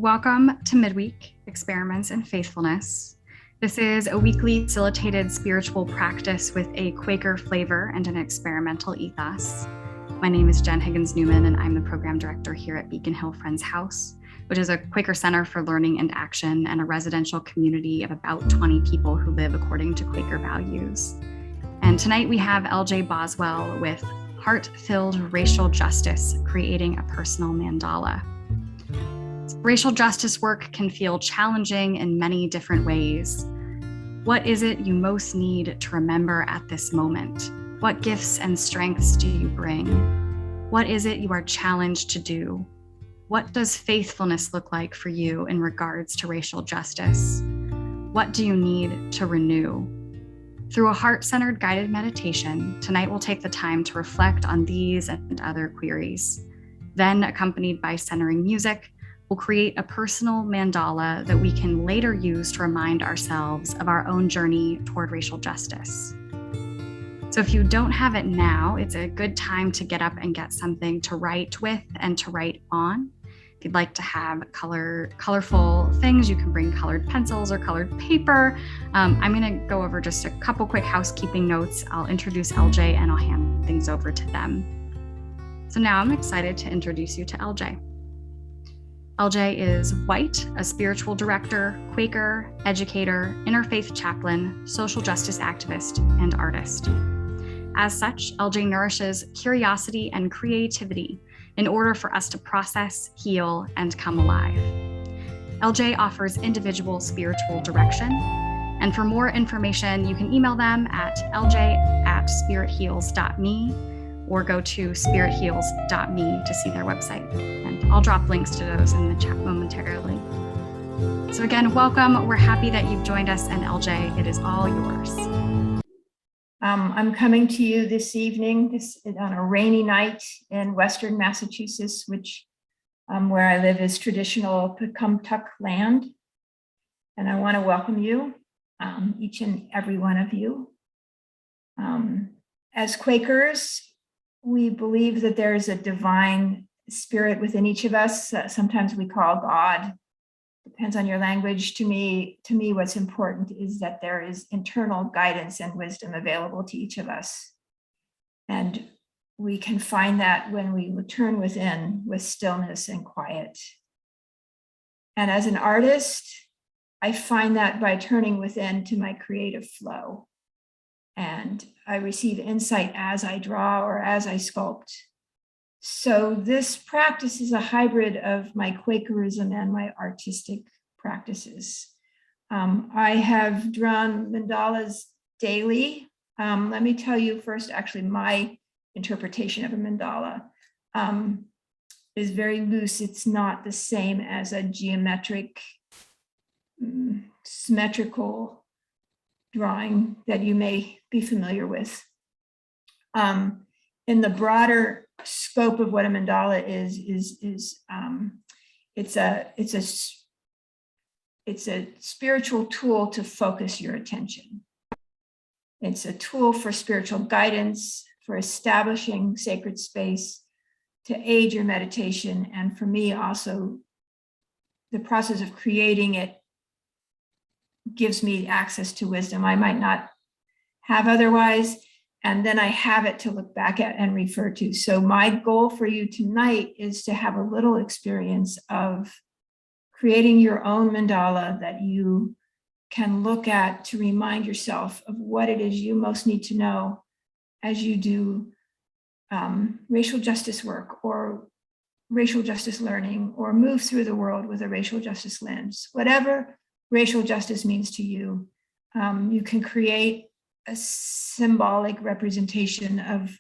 Welcome to Midweek Experiments in Faithfulness. This is a weekly facilitated spiritual practice with a Quaker flavor and an experimental ethos. My name is Jen Higgins Newman, and I'm the program director here at Beacon Hill Friends House, which is a Quaker center for learning and action and a residential community of about 20 people who live according to Quaker values. And tonight we have LJ Boswell with HeART-filled Racial Justice, Creating a Personal Mandala. Racial justice work can feel challenging in many different ways. What is it you most need to remember at this moment? What gifts and strengths do you bring? What is it you are challenged to do? What does faithfulness look like for you in regards to racial justice? What do you need to renew? Through a heart-centered guided meditation, tonight we'll take the time to reflect on these and other queries. Then, accompanied by centering music, we'll create a personal mandala that we can later use to remind ourselves of our own journey toward racial justice. So if you don't have it now, it's a good time to get up and get something to write with and to write on. If you'd like to have colorful things, you can bring colored pencils or colored paper. I'm going to go over just a couple quick housekeeping notes. I'll introduce LJ and I'll hand things over to them. So now I'm excited to introduce you to LJ. LJ is white, a spiritual director, Quaker, educator, interfaith chaplain, social justice activist, and artist. As such, LJ nourishes curiosity and creativity in order for us to process, heal, and come alive. LJ offers individual spiritual direction, and for more information, you can email them at lj@spiritheals.me or go to spiritheals.me to see their website. And I'll drop links to those in the chat momentarily. So again, welcome. We're happy that you've joined us, and LJ, it is all yours. I'm coming to you this evening on a rainy night in Western Massachusetts, which where I live is traditional Pecumtuck land. And I want to welcome you, each and every one of you. As Quakers, we believe that there is a divine spirit within each of us. Sometimes we call God. Depends on your language. To me, what's important is that there is internal guidance and wisdom available to each of us. And we can find that when we return within with stillness and quiet. And as an artist, I find that by turning within to my creative flow. And I receive insight as I draw or as I sculpt. So this practice is a hybrid of my Quakerism and my artistic practices. I have drawn mandalas daily. Let me tell you first, actually, my interpretation of a mandala is very loose. It's not the same as a geometric, symmetrical drawing that you may be familiar with. In the broader scope of what a mandala is it's a spiritual tool to focus your attention. It's a tool for spiritual guidance, for establishing sacred space, to aid your meditation, and for me also, the process of creating it gives me access to wisdom I might not have otherwise. And then I have it to look back at and refer to. So my goal for you tonight is to have a little experience of creating your own mandala that you can look at to remind yourself of what it is you most need to know as you do racial justice work or racial justice learning or move through the world with a racial justice lens. Whatever racial justice means to you, you can create a symbolic representation of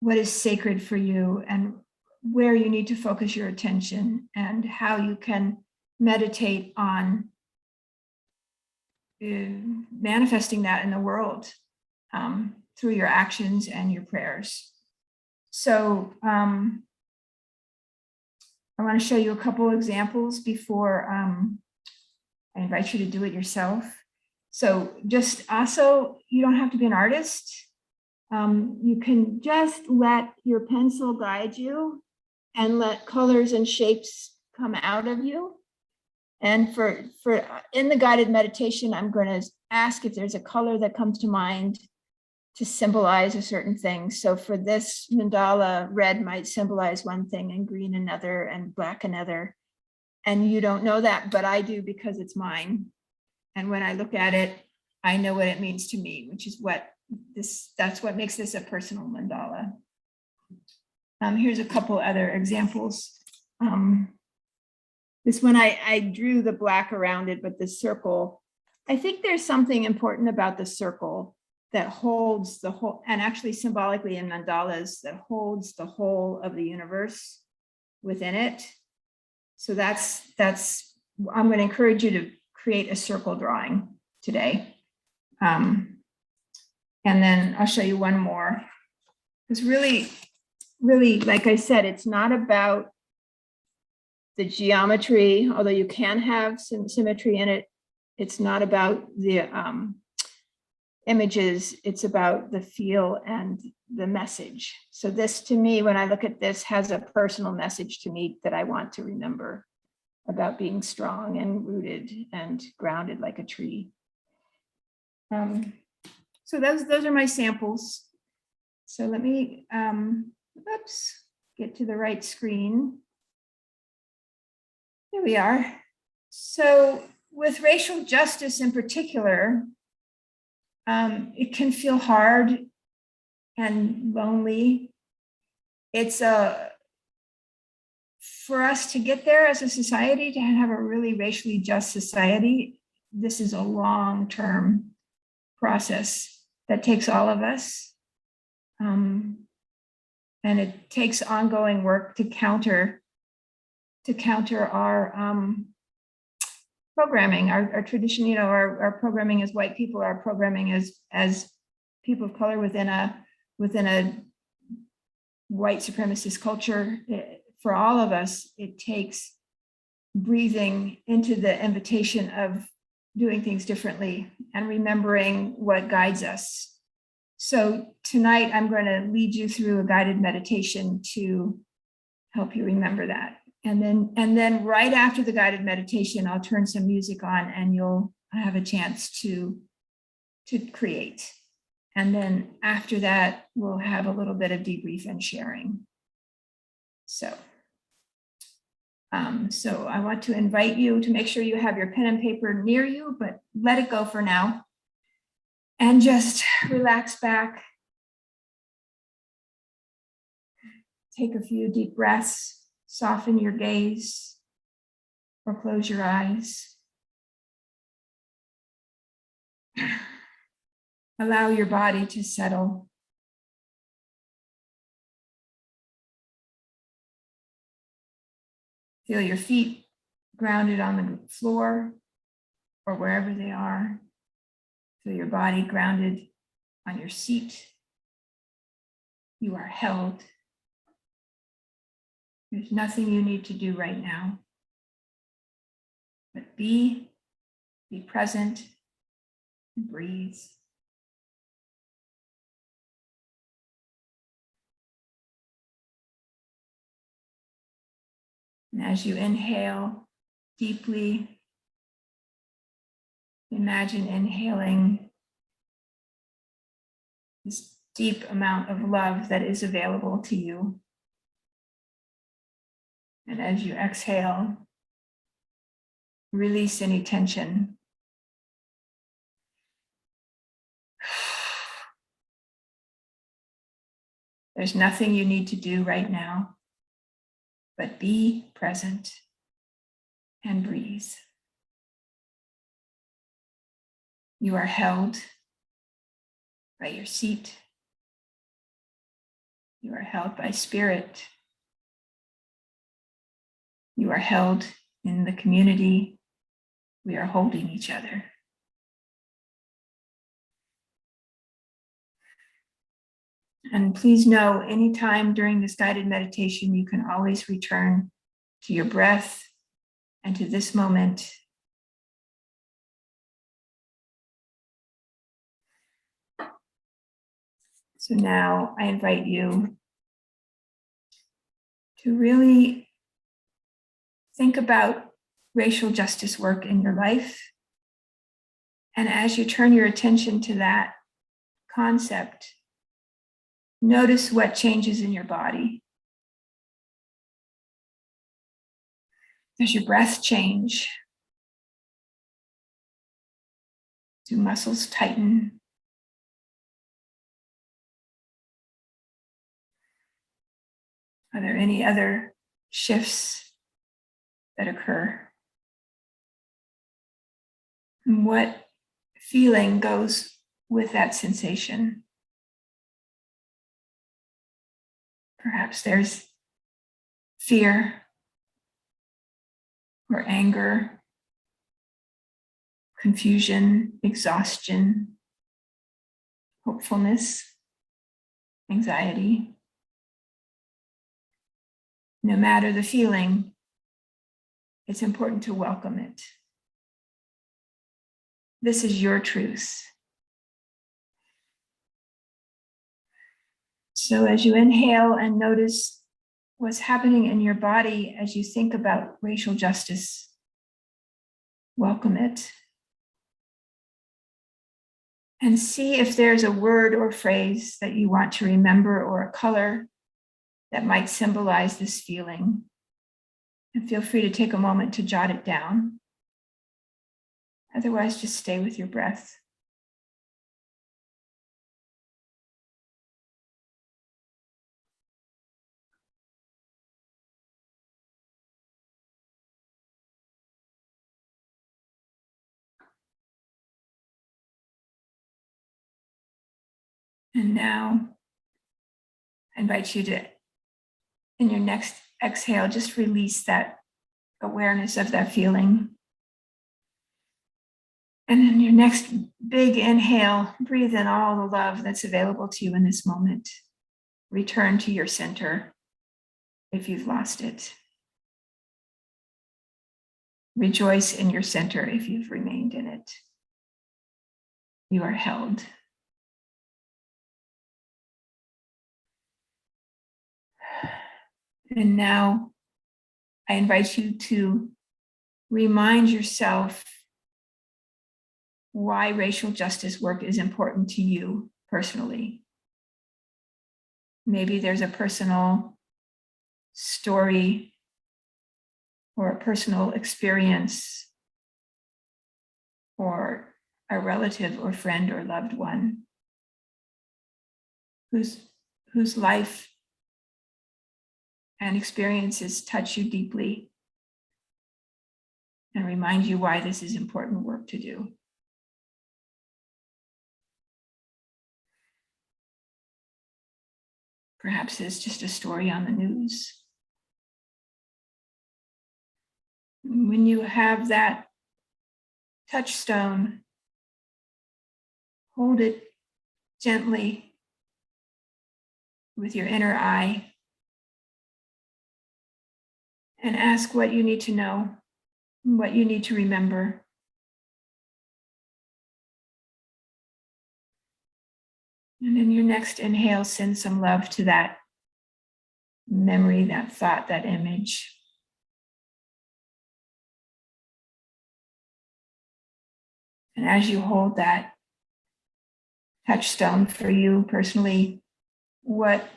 what is sacred for you and where you need to focus your attention and how you can meditate on manifesting that in the world through your actions and your prayers. So I want to show you a couple examples before I invite you to do it yourself. So just also, you don't have to be an artist. You can just let your pencil guide you and let colors and shapes come out of you. And for in the guided meditation, I'm going to ask if there's a color that comes to mind to symbolize a certain thing. So for this mandala, red might symbolize one thing and green another and black another. And you don't know that, but I do because it's mine. And when I look at it, I know what it means to me, which is that's what makes this a personal mandala. Here's a couple other examples. This one, I drew the black around it, but the circle, I think there's something important about the circle that holds the whole, and actually symbolically in mandalas, that holds the whole of the universe within it. So I'm going to encourage you to create a circle drawing today. And then I'll show you one more. It's really, like I said, it's not about the geometry, although you can have some symmetry in it. It's not about the images, it's about the feel and the message. So this, to me, when I look at this, has a personal message to me that I want to remember about being strong and rooted and grounded like a tree. So those are my samples. So let me, get to the right screen. Here we are. So with racial justice in particular, it can feel hard and lonely. It's for us to get there as a society, to have a really racially just society, this is a long-term process that takes all of us. And it takes ongoing work to counter our programming, our tradition, our programming as white people, our programming as people of color within a white supremacist culture. For all of us, it takes breathing into the invitation of doing things differently and remembering what guides us. So tonight, I'm going to lead you through a guided meditation to help you remember that. And then right after the guided meditation, I'll turn some music on and you'll have a chance to create. And then after that, we'll have a little bit of debrief and sharing. So I want to invite you to make sure you have your pen and paper near you, but let it go for now. And just relax back. Take a few deep breaths. Soften your gaze or close your eyes. Allow your body to settle. Feel your feet grounded on the floor or wherever they are. Feel your body grounded on your seat. You are held. There's nothing you need to do right now, but be present and breathe. And as you inhale deeply, imagine inhaling this deep amount of love that is available to you. And as you exhale, release any tension. There's nothing you need to do right now, but be present and breathe. You are held by your seat. You are held by spirit. You are held in the community. We are holding each other. And please know, anytime during this guided meditation, you can always return to your breath and to this moment. So now I invite you to really think about racial justice work in your life. And as you turn your attention to that concept, notice what changes in your body. Does your breath change? Do muscles tighten? Are there any other shifts that occur? And what feeling goes with that sensation? Perhaps there's fear or anger, confusion, exhaustion, hopefulness, anxiety. No matter the feeling, it's important to welcome it. This is your truth. So as you inhale and notice what's happening in your body as you think about racial justice, welcome it. And see if there's a word or phrase that you want to remember or a color that might symbolize this feeling. And feel free to take a moment to jot it down. Otherwise, just stay with your breath. And now, I invite you to, in your next exhale, just release that awareness of that feeling. And in your next big inhale, breathe in all the love that's available to you in this moment. Return to your center if you've lost it. Rejoice in your center if you've remained in it. You are held. And now I invite you to remind yourself why racial justice work is important to you personally. Maybe there's a personal story or a personal experience or a relative or friend or loved one whose life and experiences touch you deeply and remind you why this is important work to do. Perhaps it's just a story on the news. When you have that touchstone, hold it gently with your inner eye and ask what you need to know, what you need to remember. And in your next inhale, send some love to that memory, that thought, that image. And as you hold that touchstone for you personally, what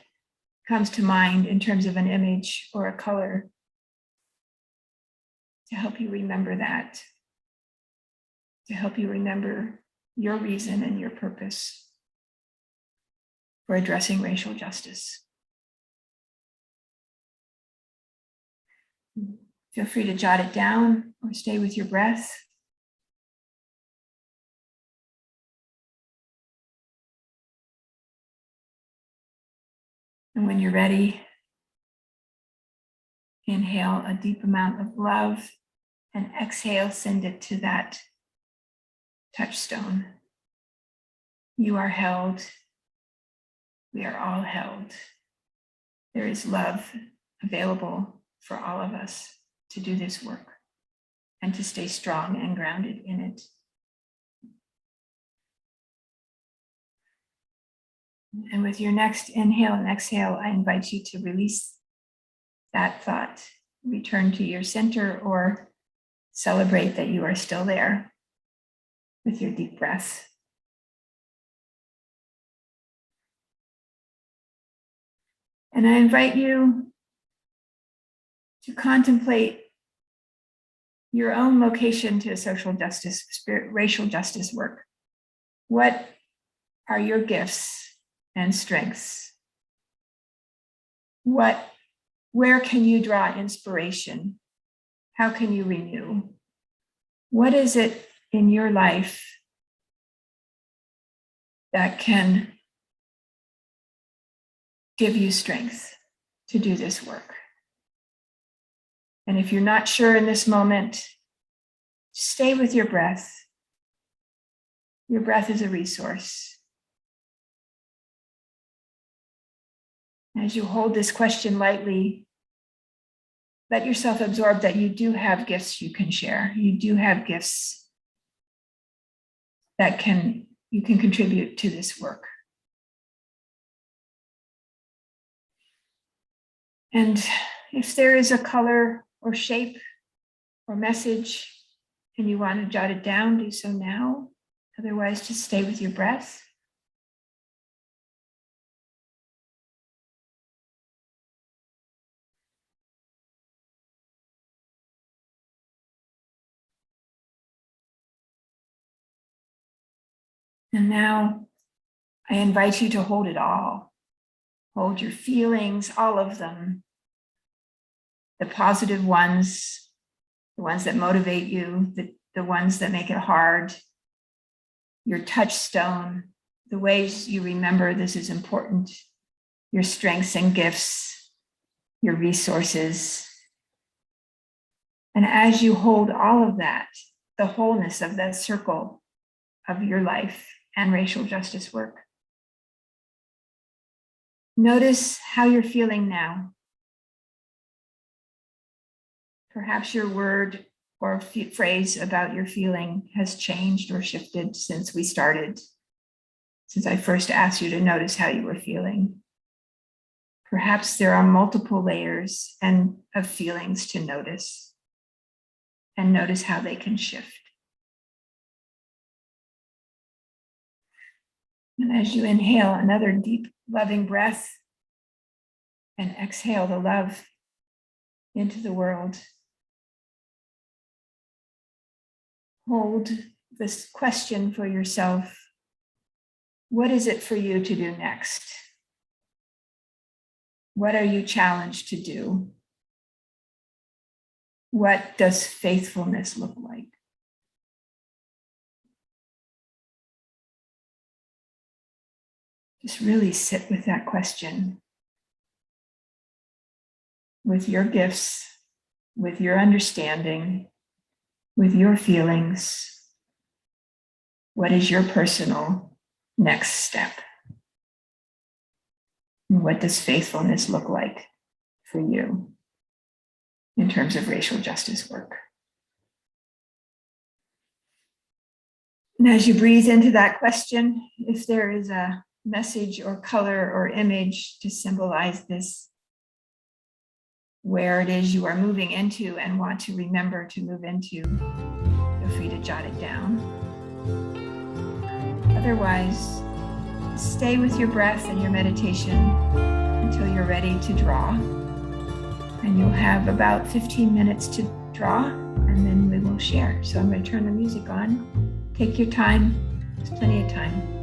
comes to mind in terms of an image or a color to help you remember that, to help you remember your reason and your purpose for addressing racial justice? Feel free to jot it down or stay with your breath. And when you're ready, inhale a deep amount of love and exhale, send it to that touchstone. You are held. We are all held. There is love available for all of us to do this work and to stay strong and grounded in it. And with your next inhale and exhale, I invite you to release that thought, return to your center or celebrate that you are still there with your deep breath. And I invite you to contemplate your own vocation to social justice, racial justice work. What are your gifts and strengths? Where can you draw inspiration? How can you renew? What is it in your life that can give you strength to do this work? And if you're not sure in this moment, stay with your breath. Your breath is a resource. As you hold this question lightly, let yourself absorb that you do have gifts you can share. You do have gifts that you can contribute to this work. And if there is a color or shape or message and you want to jot it down, do so now. Otherwise, just stay with your breath. And now I invite you to hold it all. Hold your feelings, all of them. The positive ones, the ones that motivate you, the ones that make it hard, your touchstone, the ways you remember this is important, your strengths and gifts, your resources. And as you hold all of that, the wholeness of that circle of your life and racial justice work, notice how you're feeling now. Perhaps your word or phrase about your feeling has changed or shifted since we started, since I first asked you to notice how you were feeling. Perhaps there are multiple layers of feelings to notice, and notice how they can shift. And as you inhale another deep, loving breath and exhale the love into the world, hold this question for yourself. What is it for you to do next? What are you challenged to do? What does faithfulness look like? Just really sit with that question, with your gifts, with your understanding, with your feelings. What is your personal next step? And what does faithfulness look like for you in terms of racial justice work? And as you breathe into that question, if there is a message or color or image to symbolize this, where it is you are moving into and want to remember to move into, feel free to jot it down. Otherwise, stay with your breath and your meditation until you're ready to draw. And you'll have about 15 minutes to draw, and then we will share. So I'm going to turn the music on. Take your time. There's plenty of time.